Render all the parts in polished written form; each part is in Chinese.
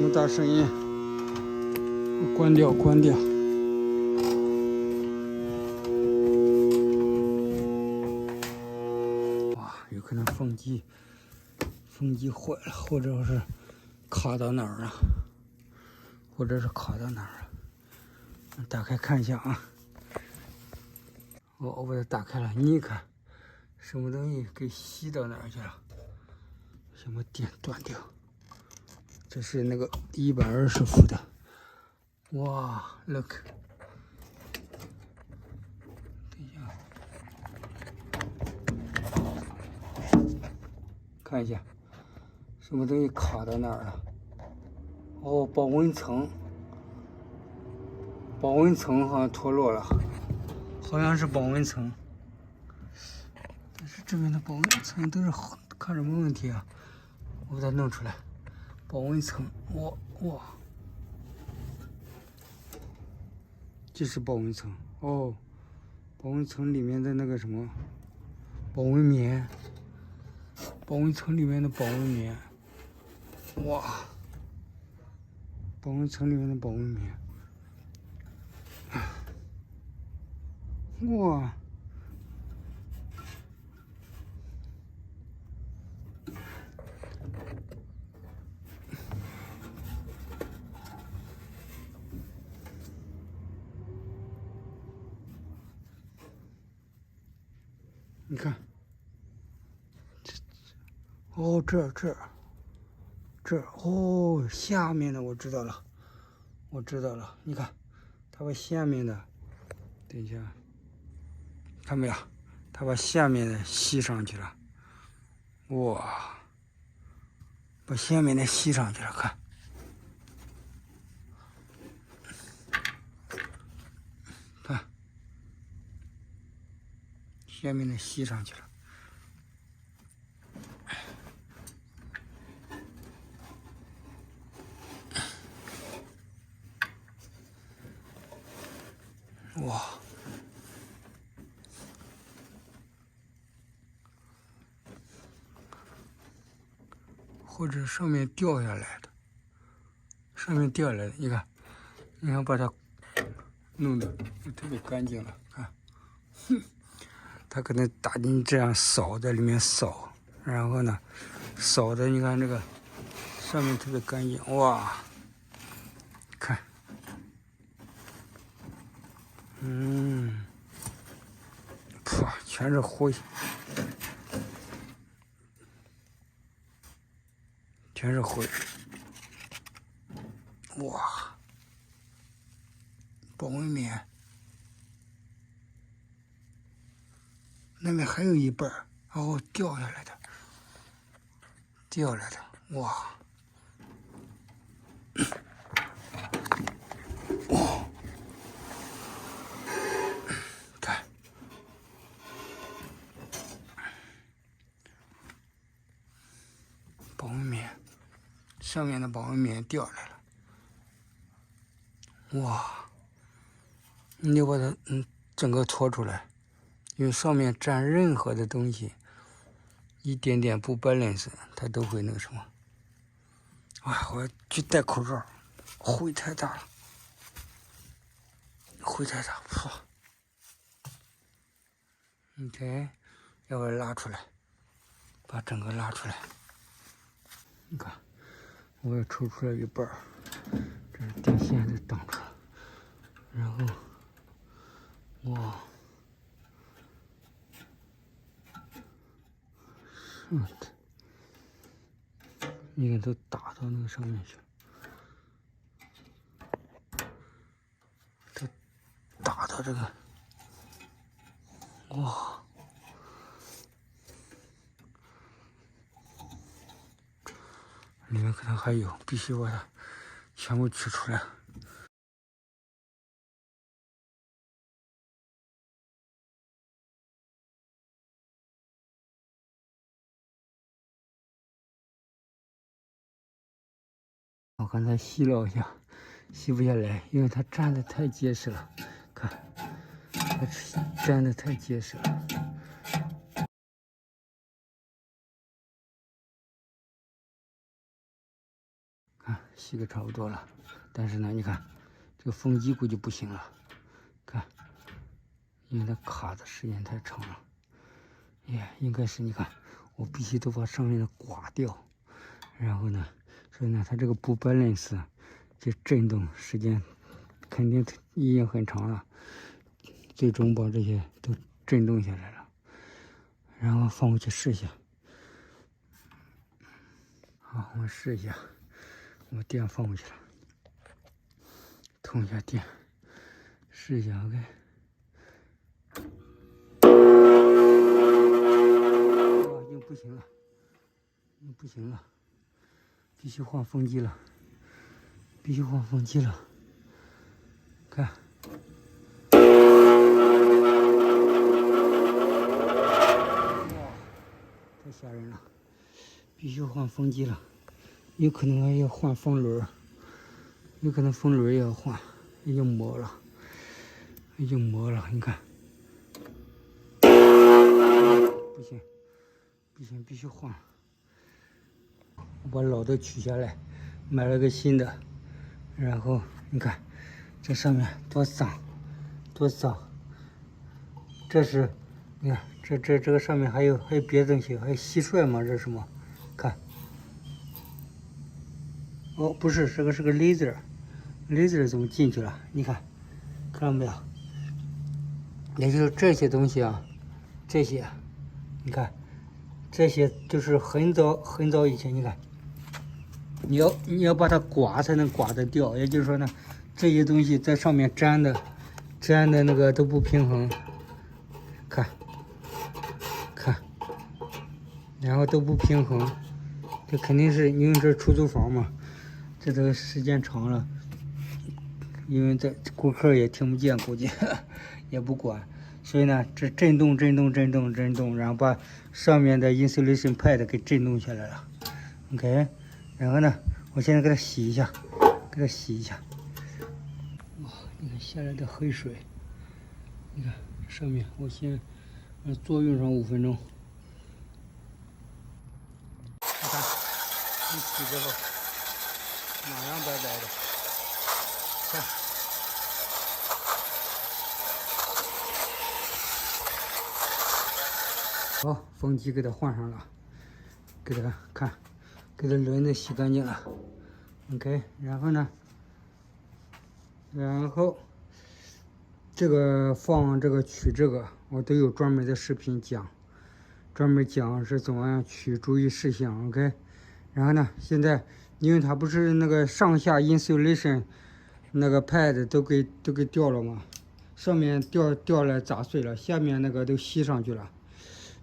么大声音？关掉，关掉。哇，有可能风机坏了，或者是卡到哪儿了，打开看一下啊。我把它打开了，你一看，什么东西给吸到哪儿去了？什么电断掉？这是那个120伏的。哇 ，look。等一下，看一下，什么东西卡到哪儿了？哦，保温层好像脱落了，好像是保温层。但是这边的保温层都是看什么问题啊？我把它弄出来，保温层，哇，这是保温层哦，保温层里面的那个什么保温棉，保温层里面的保温棉，哇，保温层里面的保温棉，哇。你看，哦，这儿，哦，下面的我知道了，你看，他把下面的，等一下，看没有？他把下面的吸上去了，哇，把下面的吸上去了，看，下面的吸上去了。哇，或者上面掉下来的，你看把它弄得特别干净了，看，它可能打进这样扫，在里面扫，然后呢，扫的你看这个上面特别干净，哇，看，噗，全是灰。哇，保温棉，那边还有一半儿，然后掉下来的，哇，看，保温棉，上面的保温棉掉下来了，哇，你得把它整个拖出来，因为上面沾任何的东西，一点点不 balance，它都会那个什么。哎，我要去戴口罩，灰太大了，噗。OK，要不要拉出来？把整个拉出来。你看，我也抽出来一半儿，这是电线都挡住了，然后，哇，是的，你看都打到那个上面去了，都打到这个，哇，里面可能还有，必须把它全部取出来。我刚才吸了一下，吸不下来，因为它粘的太结实了。看，它粘的太结实了。看吸个差不多了，但是呢，你看这个风机估计不行了，看，因为它卡的时间太长了。应该是你看，我必须都把上面的刮掉，然后呢，所以呢，它这个不 balance 这震动时间肯定已经很长了，最终把这些都震动下来了，然后放回去试一下。好，我试一下，我电放回去了，通一下电，试一下 ，OK。不行了，不行了，必须换风机了，必须换风机了。看，哇，太吓人了，必须换风机了，有可能还要换风轮，有可能风轮也要换，已经磨了，已经磨了，你看，不行。不行，必须换。我把老的取下来，买了个新的。然后你看，这上面多脏，多脏。这是，你看，这个上面还有别的东西，还有蟋蟀吗？这是什么？看。哦，不是，这个是个 laser 怎么进去了？你看，看到没有？也就是这些东西啊，这些，你看。这些就是很早以前，你看，你要把它刮才能刮得掉，也就是说呢，这些东西在上面粘的那个都不平衡，看，然后都不平衡，这肯定是因为这出租房嘛，这都时间长了，因为这顾客也听不见，估计也不管。所以呢，这震动，然后把上面的 insulation pad 给震动下来了。OK， 然后呢，我现在给它洗一下，哇，你看下来的黑水，你看上面，我先让作用上5分钟。你看，一洗之后，马上白白的，看。好，风机给它换上了，给它看，给它轮子洗干净了。OK， 然后呢，这个放这个取这个，我都有专门的视频讲，专门讲是怎么样取，注意事项。OK， 然后呢，现在因为它不是那个上下 insulation 那个 pad 都给掉了吗？上面掉了砸碎了，下面那个都吸上去了。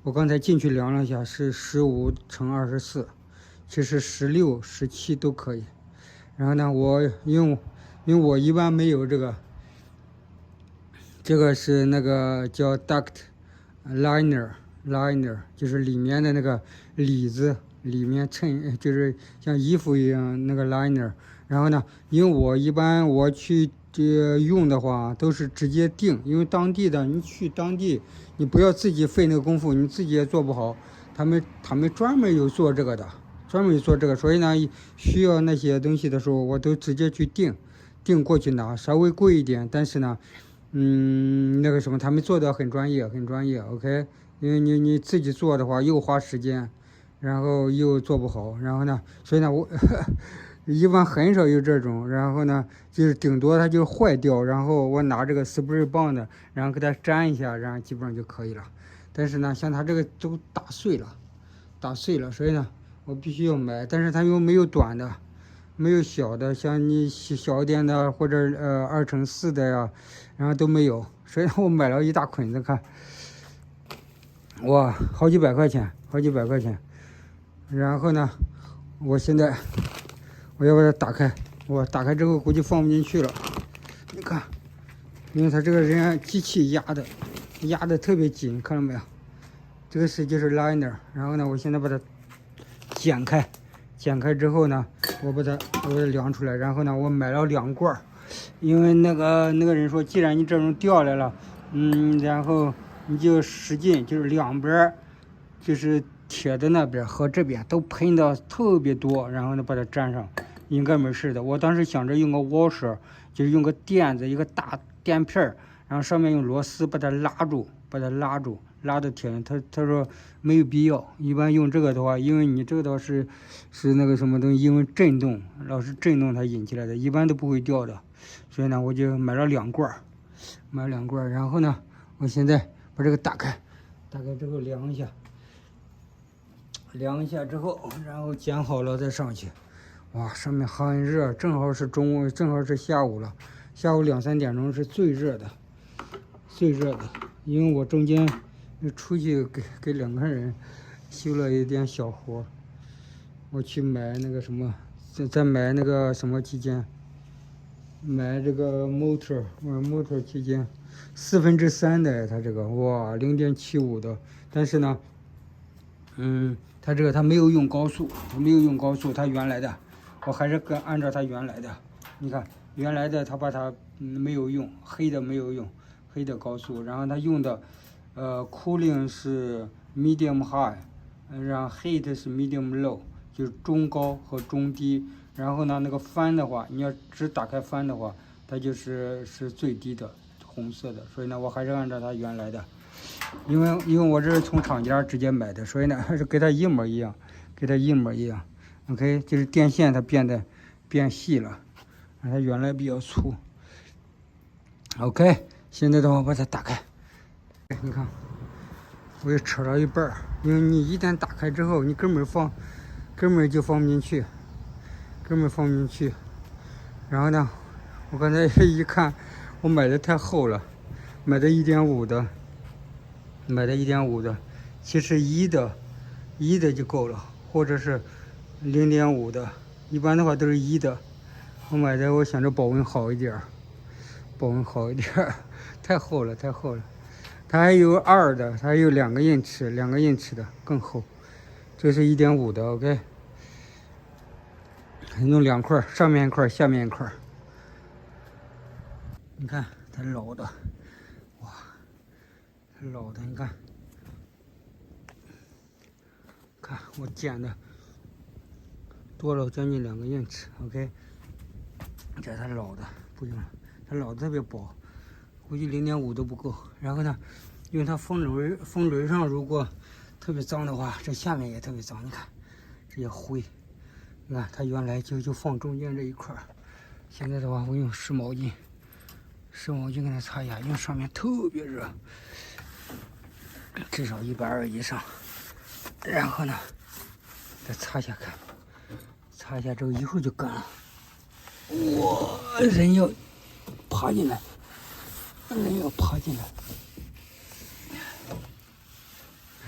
我刚才进去量了一下，是15×24，其实16、17都可以。然后呢，因为我一般没有这个是那个叫 duct liner， 就是里面的那个里子，里面衬就是像衣服一样那个 liner。然后呢，因为我一般我去用的话都是直接订，因为当地的你去当地，你不要自己费那个功夫，你自己也做不好。他们专门有做这个的，所以呢，需要那些东西的时候，我都直接去订过去拿，稍微贵一点，但是呢，那个什么，他们做的很专业，OK， 因为你自己做的话又花时间，然后又做不好，然后呢，所以呢我。一般很少有这种，然后呢，就是顶多它就坏掉，然后我拿这个 spray 棒的，然后给它粘一下，然后基本上就可以了。但是呢，像它这个都打碎了，所以呢，我必须要买。但是它又没有短的，没有小的，像你小一点的或者2×4的呀，然后都没有，所以我买了一大捆子，看，哇，好几百块钱。然后呢，我现在。我要把它打开，我打开之后估计放不进去了。你看，因为它这个人机器压的特别紧，看到没有？这个就是 liner。然后呢，我现在把它剪开之后呢，我把它量出来。然后呢，我买了2罐，因为那个人说，既然你这种掉来了，然后你就使劲，就是两边，就是铁的那边和这边都喷的特别多，然后呢把它粘上。应该没事的。我当时想着用个 washer， 就是用个垫子，一个大垫片儿，然后上面用螺丝把它拉住，拉到铁上。他说没有必要，一般用这个的话，因为你这个的话是那个什么东西，因为震动，老是震动它引起来的，一般都不会掉的。所以呢，我就买了2罐，然后呢，我现在把这个打开之后量一下之后，然后剪好了再上去。哇，上面很热，正好是中午，正好是下午了。下午2、3点钟是最热的，因为我中间出去给2个人修了一点小活，我去买那个什么，再买那个什么期间，买这个 motor 期间，3/4的它这个哇0.75的，但是呢，它这个它没有用高速，它原来的，我还是按照它原来的，你看原来的它把它没有用，黑的没有用，黑的高速，然后它用的cooling 是 medium high， 然后 heat 是 medium low， 就是中高和中低，然后呢那个翻的话，你要只打开翻的话，它就是最低的红色的，所以呢我还是按照它原来的。因为我这是从厂家直接买的，所以呢还是跟它一模一样，OK， 就是电线它变细了，它原来比较粗。OK， 现在的话把它打开，你看，我也扯到一半儿，因为你一旦打开之后，你根本就放不进去，然后呢，我刚才一看，我买的太厚了，买的1.5的。其实1的就够了，或者是0.5的，一般的话都是1的。我买的，我想着保温好一点，太厚了。它还有2的，它还有2个英尺的更厚，这是1.5的 ，OK。弄2块，上面一块，下面一块。你看它老的，哇，你看。看我剪的多了将近2个英尺 ，OK。这是它老的，不行了，它老的特别薄，估计0.5都不够。然后呢，因为它风轮上如果特别脏的话，这下面也特别脏。你看这些灰，你看它原来就放中间这一块，现在的话我用湿毛巾给它擦一下，因为上面特别热，至少120以上。然后呢，再擦一下看，擦一下之后一会儿就干了。人要爬进来，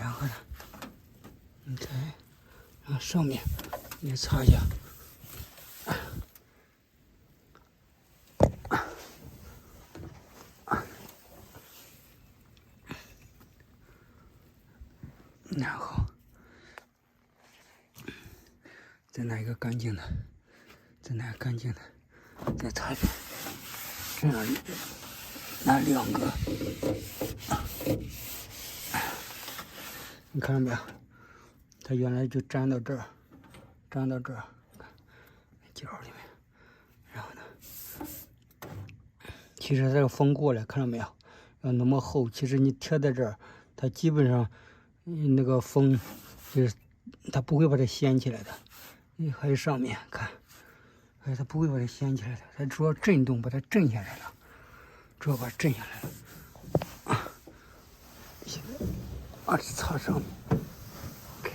然后呢，你看，然后上面也擦一下。然后再拿一个干净的，再擦一遍，这样拿2个，你看到没有？它原来就粘到这儿，看角里面，然后呢，其实这个风过来，看到没有？要那么厚，其实你贴在这儿，它基本上那个风就是它不会把它掀起来的。还有上面看，它不会把它掀起来的，它主要震动把它震下来了，现在把这擦上面 ，OK。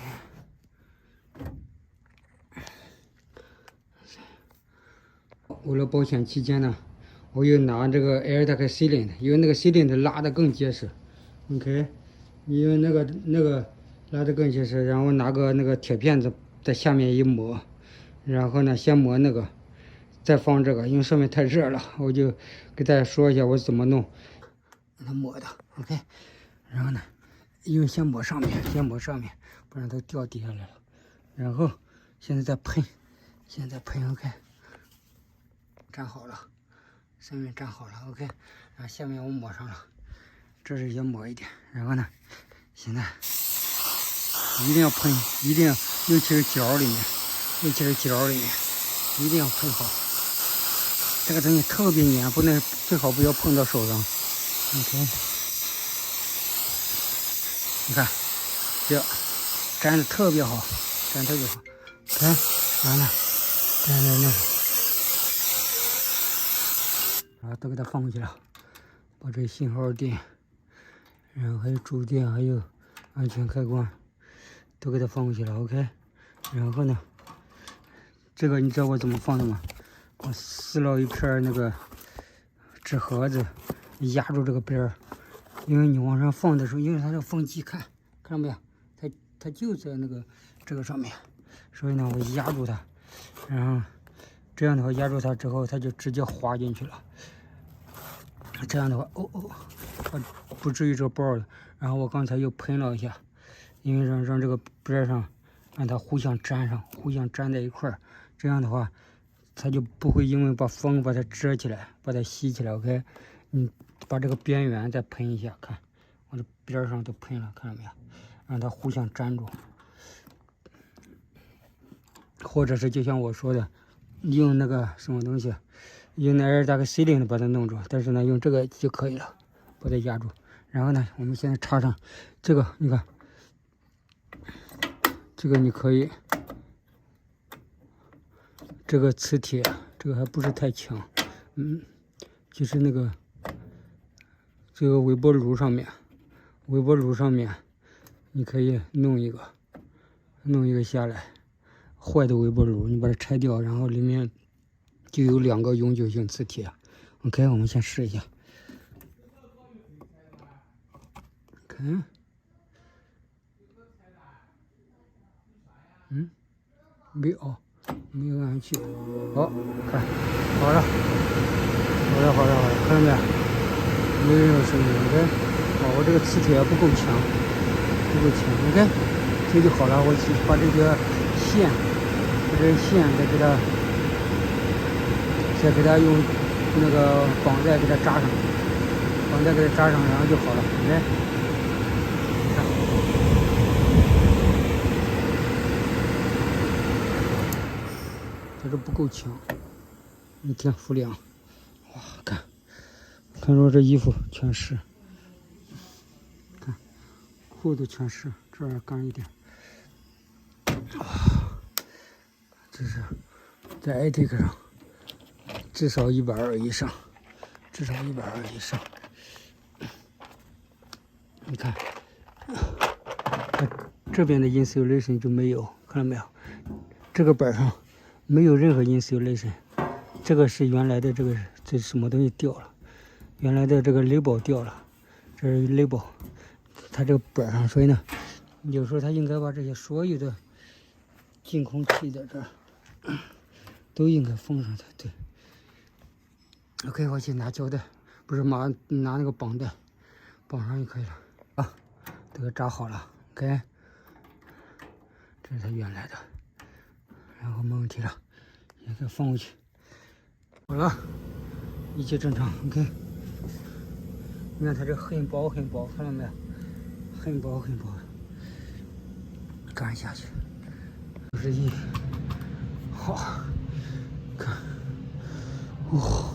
为了保险起见呢，我又拿这个 AirTag Sealant， 因为那个 Sealant 拉的更结实 ，OK。因为那个拉的更结实，然后拿个那个铁片子在下面一抹，然后呢先磨那个，再放这个，因为上面太热了，我就给大家说一下我怎么弄，让它抹的 OK。然后呢，因为先抹上面，不然它掉底下来了。然后现在再喷 OK， 粘好了，上面粘好了 OK， 然后下面我抹上了，这是也抹一点。然后呢，现在一定要喷，尤其是角里面，一定要配好。这个东西特别粘，最好不要碰到手上。OK， 你看，这粘的特别好，粘特别好。看，完了，粘在那，然后都给它放回去了，把这信号电，然后还有主电，还有安全开关，都给它放回去了。OK， 然后呢，这个你知道我怎么放的吗？我撕了一片那个纸盒子，压住这个边儿，因为你往上放的时候，因为它的缝隙看到没有？它就在这个上面，所以呢，我压住它，然后这样的话压住它之后，它就直接滑进去了。这样的话，不至于这包了。然后我刚才又喷了一下，因为让这个边上让它互相粘上，互相粘在一块儿，这样的话。它就不会因为把风把它遮起来，把它吸起来。OK， 你把这个边缘再喷一下，看我这边上都喷了，看到没有？让它互相粘住，或者是就像我说的，用那个什么东西，用那Air Duct Sealing的把它弄住。但是呢，用这个就可以了，把它压住。然后呢，我们现在插上这个，你看，这个你可以。这个磁铁，这个还不是太强，就是那个这个微波炉上面，你可以弄一个下来，坏的微波炉你把它拆掉，然后里面就有2个永久性磁铁。OK， 我们先试一下，看，没有按去，好，看，好了，看到没有？没有任何声音。OK， 我这个磁铁不够强，OK， 这就好了。我把这个线，再给它用那个绑带给它扎上，然后就好了。OK。它这不够强，你看负量，哇，看着这衣服全是，看裤子全是，这儿干一点，这是在 ATIC 上至少120以上，你看，这边的 insulation 就没有，看到没有？这个板上没有任何 insulation， 这个是原来的这什么东西掉了，原来的这个 label 掉了，这是 label， 它这个板上，所以呢，有时候它应该把这些所有的进空气在这儿都应该封上它，对。OK， 我去拿胶带，不是拿那个绑带绑上就可以了啊，这个扎好了 ，OK， 这是它原来的。然后没问题了，也给放回去。好了，一切正常。OK， 你看它这很薄，看到没有？很薄，干下去。61，好，看，哇。